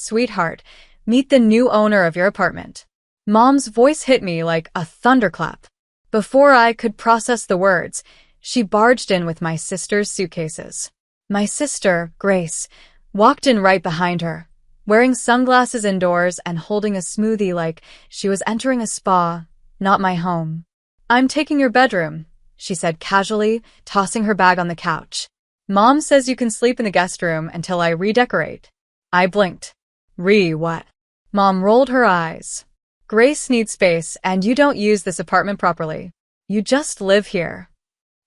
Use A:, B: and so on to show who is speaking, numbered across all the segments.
A: "Sweetheart, meet the new owner of your apartment." Mom's voice hit me like a thunderclap. Before I could process the words, she barged in with my sister's suitcases. My sister, Grace, walked in right behind her, wearing sunglasses indoors and holding a smoothie like she was entering a spa, not my home. "I'm taking your bedroom," she said casually, tossing her bag on the couch. "Mom says you can sleep in the guest room until I redecorate." I blinked. What? Mom rolled her eyes. "Grace needs space, and you don't use this apartment properly. You just live here."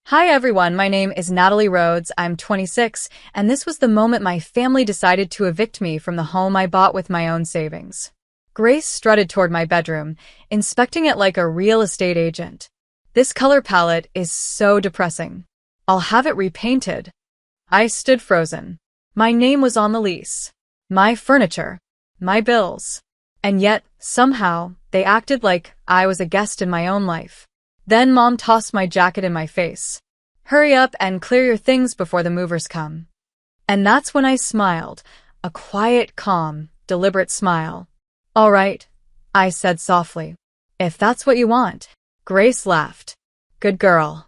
A: Hi everyone, my name is Natalie Rhodes, I'm 26, and this was the moment my family decided to evict me from the home I bought with my own savings. Grace strutted toward my bedroom, inspecting it like a real estate agent. "This color palette is so depressing. I'll have it repainted." I stood frozen. My name was on the lease. My furniture. My bills. And yet, somehow, they acted like I was a guest in my own life. Then Mom tossed my jacket in my face. "Hurry up and clear your things before the movers come." And that's when I smiled, a quiet, calm, deliberate smile. "All right," I said softly. "If that's what you want." Grace laughed. "Good girl."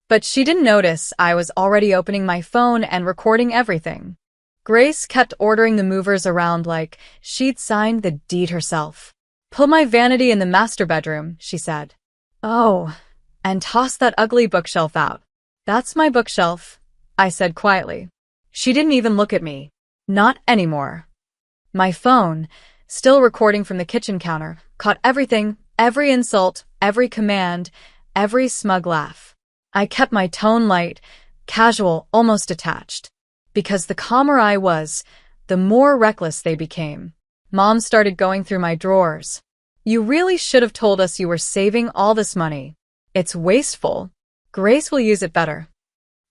A: But she didn't notice I was already opening my phone and recording everything. Grace kept ordering the movers around like she'd signed the deed herself. "Put my vanity in the master bedroom," she said. "Oh," and toss that ugly bookshelf out. "That's my bookshelf," I said quietly. She didn't even look at me. Not anymore. My phone, still recording from the kitchen counter, caught everything, every insult, every command, every smug laugh. I kept my tone light, casual, almost detached. Because the calmer I was, the more reckless they became. Mom started going through my drawers. "You really should have told us you were saving all this money. It's wasteful. Grace will use it better."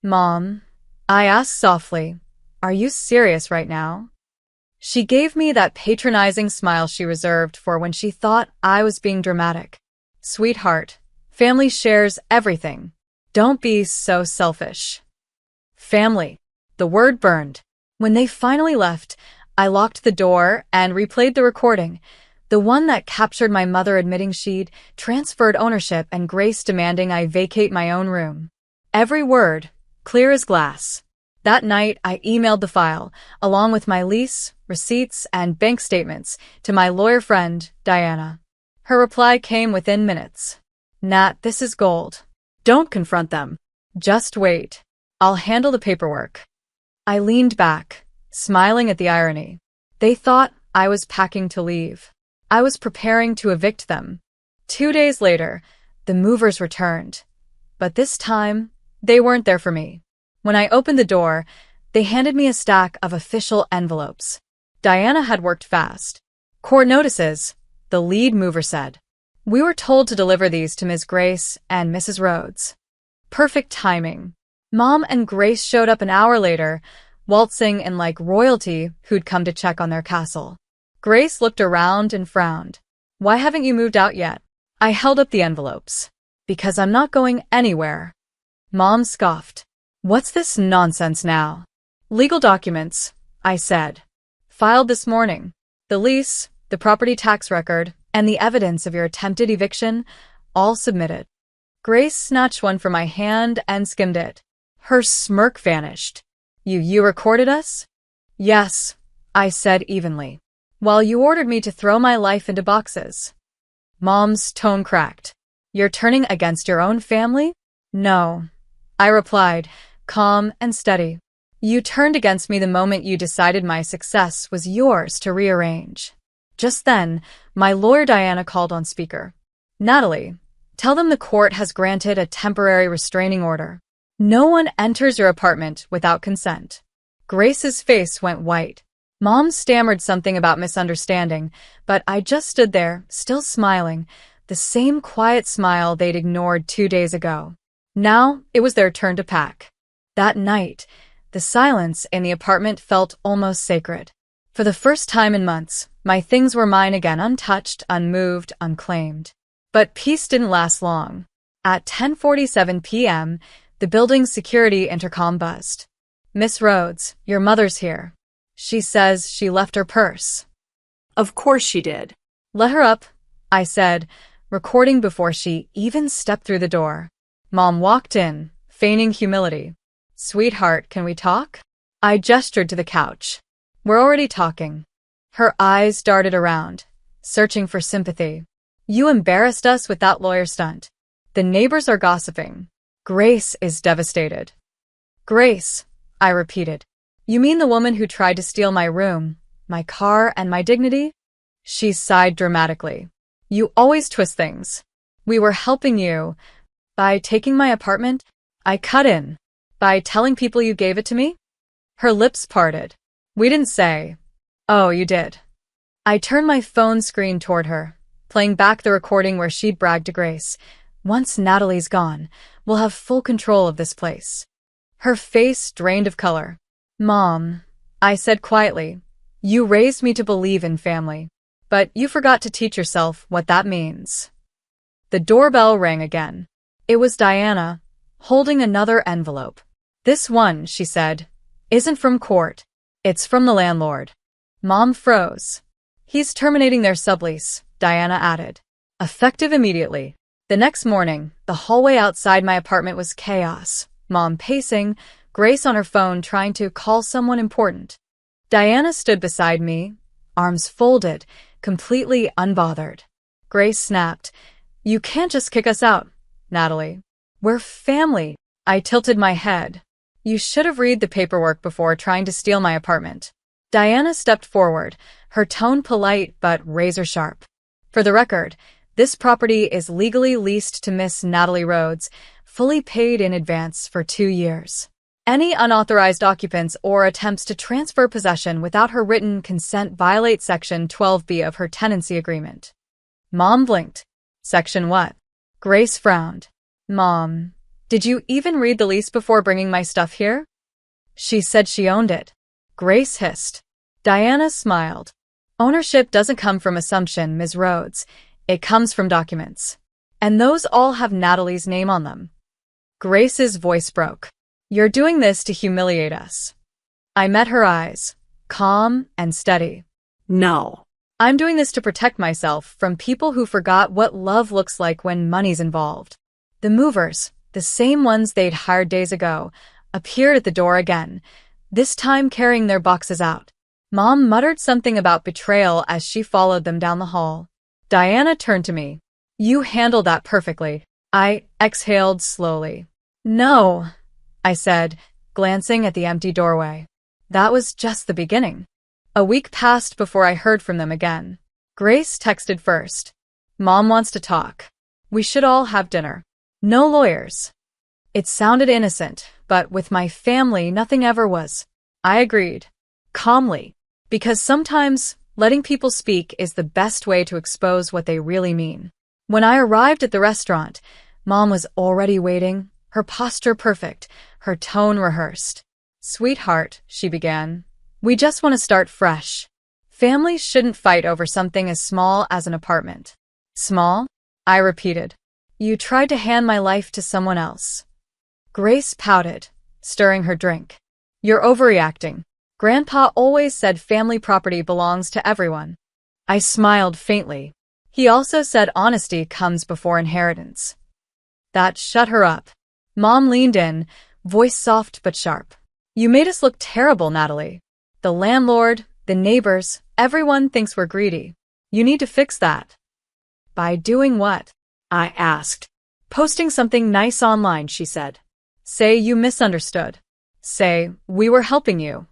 A: "Mom," I asked softly, "are you serious right now?" She gave me that patronizing smile she reserved for when she thought I was being dramatic. "Sweetheart, family shares everything. Don't be so selfish." Family. The word burned. When they finally left, I locked the door and replayed the recording. The one that captured my mother admitting she'd transferred ownership and Grace demanding I vacate my own room. Every word, clear as glass. That night, I emailed the file, along with my lease, receipts, and bank statements, to my lawyer friend, Diana. Her reply came within minutes. "Nat, this is gold. Don't confront them. Just wait. I'll handle the paperwork." I leaned back, smiling at the irony. They thought I was packing to leave. I was preparing to evict them. 2 days later, the movers returned. But this time, they weren't there for me. When I opened the door, they handed me a stack of official envelopes. Diana had worked fast. "Court notices," the lead mover said. "We were told to deliver these to Ms. Grace and Mrs. Rhodes." Perfect timing. Mom and Grace showed up an hour later, waltzing in like royalty who'd come to check on their castle. Grace looked around and frowned. "Why haven't you moved out yet?" I held up the envelopes. "Because I'm not going anywhere." Mom scoffed. "What's this nonsense now?" "Legal documents," I said. "Filed this morning. The lease, the property tax record, and the evidence of your attempted eviction, all submitted." Grace snatched one from my hand and skimmed it. Her smirk vanished. You recorded us?" "Yes," I said evenly. "While you ordered me to throw my life into boxes." Mom's tone cracked. "You're turning against your own family?" "No," I replied, calm and steady. "You turned against me the moment you decided my success was yours to rearrange." Just then, my lawyer Diana called on speaker. "Natalie, tell them the court has granted a temporary restraining order. No one enters your apartment without consent." Grace's face went white. Mom stammered something about misunderstanding, but I just stood there, still smiling, the same quiet smile they'd ignored 2 days ago. Now it was their turn to pack. That night, the silence in the apartment felt almost sacred. For the first time in months, my things were mine again, untouched, unmoved, unclaimed. But peace didn't last long. At 10:47 p.m., the building's security intercom buzzed. "Miss Rhodes, your mother's here." She says she left her purse.
B: Of course she did.
A: Let her up, I said, recording before she even stepped through the door. Mom walked in, feigning humility. Sweetheart, can we talk? I gestured to the couch. We're already talking. Her eyes darted around, searching for sympathy. You embarrassed us with that lawyer stunt. The neighbors are gossiping. Grace is devastated. Grace, I repeated. You mean the woman who tried to steal my room, my car, and my dignity? She sighed dramatically. You always twist things. We were helping you. By taking my apartment? I cut in. By telling people you gave it to me? Her lips parted. We didn't say. Oh, you did. I turned my phone screen toward her, playing back the recording where she'd bragged to Grace. Once Natalie's gone, we'll have full control of this place. Her face drained of color. Mom, I said quietly, you raised me to believe in family, but you forgot to teach yourself what that means. The doorbell rang again. It was Diana, holding another envelope. This one, she said, isn't from court. It's from the landlord. Mom froze. He's terminating their sublease, Diana added. Effective immediately. The next morning, the hallway outside my apartment was chaos. Mom pacing, Grace on her phone trying to call someone important. Diana stood beside me, arms folded, completely unbothered. Grace snapped, You can't just kick us out, Natalie. We're family. I tilted my head. You should have read the paperwork before trying to steal my apartment. Diana stepped forward, her tone polite but razor-sharp. For the record, this property is legally leased to Miss Natalie Rhodes, fully paid in advance for 2 years. Any unauthorized occupants or attempts to transfer possession without her written consent violate Section 12B of her tenancy agreement. Mom blinked. Section what? Grace frowned. Mom, did you even read the lease before bringing my stuff here? She said she owned it. Grace hissed. Diana smiled. Ownership doesn't come from assumption, Ms. Rhodes. It comes from documents. And those all have Natalie's name on them. Grace's voice broke. You're doing this to humiliate us. I met her eyes, calm and steady.
B: No.
A: I'm doing this to protect myself from people who forgot what love looks like when money's involved. The movers, the same ones they'd hired days ago, appeared at the door again, this time carrying their boxes out. Mom muttered something about betrayal as she followed them down the hall. Diana turned to me. You handled that perfectly. I exhaled slowly. No, I said, glancing at the empty doorway. That was just the beginning. A week passed before I heard from them again. Grace texted first. Mom wants to talk. We should all have dinner. No lawyers. It sounded innocent, but with my family, nothing ever was. I agreed. Calmly. Because sometimes letting people speak is the best way to expose what they really mean. When I arrived at the restaurant, Mom was already waiting, her posture perfect, her tone rehearsed. Sweetheart, she began, we just want to start fresh. Families shouldn't fight over something as small as an apartment. Small? I repeated. You tried to hand my life to someone else. Grace pouted, stirring her drink. You're overreacting. Grandpa always said family property belongs to everyone. I smiled faintly. He also said honesty comes before inheritance. That shut her up. Mom leaned in, voice soft but sharp. You made us look terrible, Natalie. The landlord, the neighbors, everyone thinks we're greedy. You need to fix that. By doing what? I asked. Posting something nice online, she said. Say you misunderstood. Say we were helping you.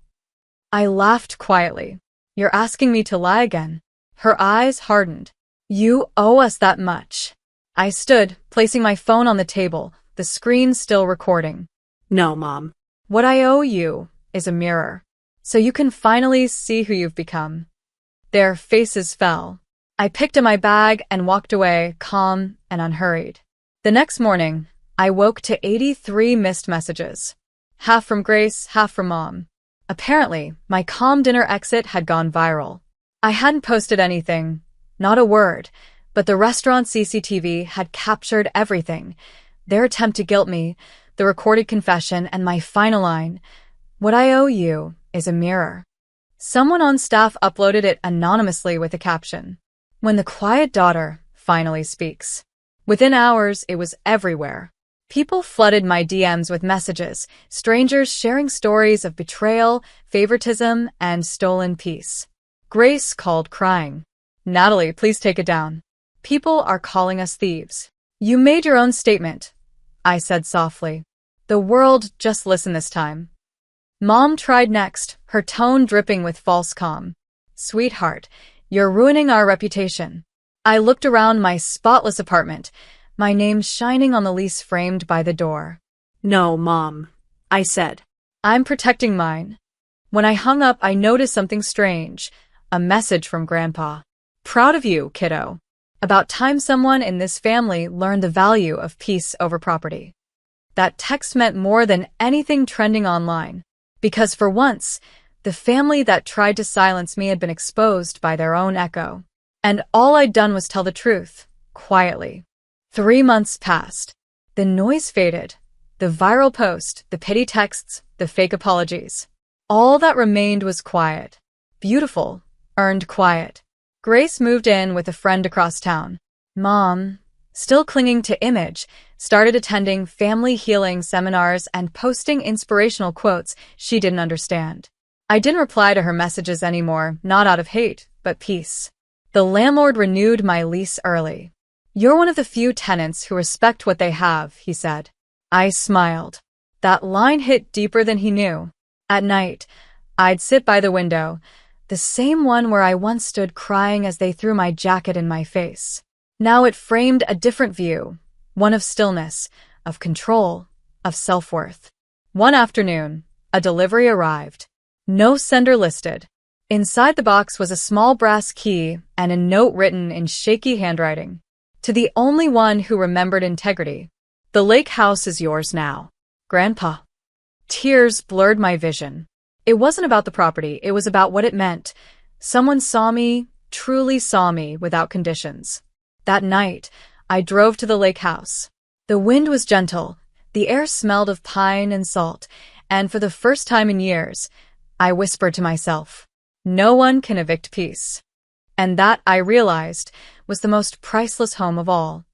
A: I laughed quietly. You're asking me to lie again. Her eyes hardened. You owe us that much. I stood, placing my phone on the table, the screen still recording.
B: No, Mom.
A: What I owe you is a mirror, so you can finally see who you've become. Their faces fell. I picked up my bag and walked away, calm and unhurried. The next morning, I woke to 83 missed messages. Half from Grace, half from Mom. Apparently, my calm dinner exit had gone viral. I hadn't posted anything, not a word, but the restaurant CCTV had captured everything. Their attempt to guilt me, the recorded confession, and my final line, what I owe you is a mirror. Someone on staff uploaded it anonymously with a caption. When the quiet daughter finally speaks. Within hours, it was everywhere. People flooded my DMs with messages, strangers sharing stories of betrayal, favoritism, and stolen peace. Grace called crying. Natalie, please take it down. People are calling us thieves. You made your own statement, I said softly. The world just listened this time. Mom tried next, her tone dripping with false calm. Sweetheart, you're ruining our reputation. I looked around my spotless apartment, my name shining on the lease framed by the door.
B: No, Mom, I said.
A: I'm protecting mine. When I hung up, I noticed something strange. A message from Grandpa. Proud of you, kiddo. About time someone in this family learned the value of peace over property. That text meant more than anything trending online. Because for once, the family that tried to silence me had been exposed by their own echo. And all I'd done was tell the truth, quietly. 3 months passed. The noise faded. The viral post, the pity texts, the fake apologies. All that remained was quiet. Beautiful, earned quiet. Grace moved in with a friend across town. Mom, still clinging to image, started attending family healing seminars and posting inspirational quotes she didn't understand. I didn't reply to her messages anymore, not out of hate, but peace. The landlord renewed my lease early. You're one of the few tenants who respect what they have, he said. I smiled. That line hit deeper than he knew. At night, I'd sit by the window, the same one where I once stood crying as they threw my jacket in my face. Now it framed a different view, one of stillness, of control, of self-worth. One afternoon, a delivery arrived. No sender listed. Inside the box was a small brass key and a note written in shaky handwriting. To the only one who remembered integrity. The lake house is yours now, Grandpa. Tears blurred my vision. It wasn't about the property, it was about what it meant. Someone saw me, truly saw me, without conditions. That night, I drove to the lake house. The wind was gentle, the air smelled of pine and salt, and for the first time in years, I whispered to myself, no one can evict peace. And that, I realized, was the most priceless home of all.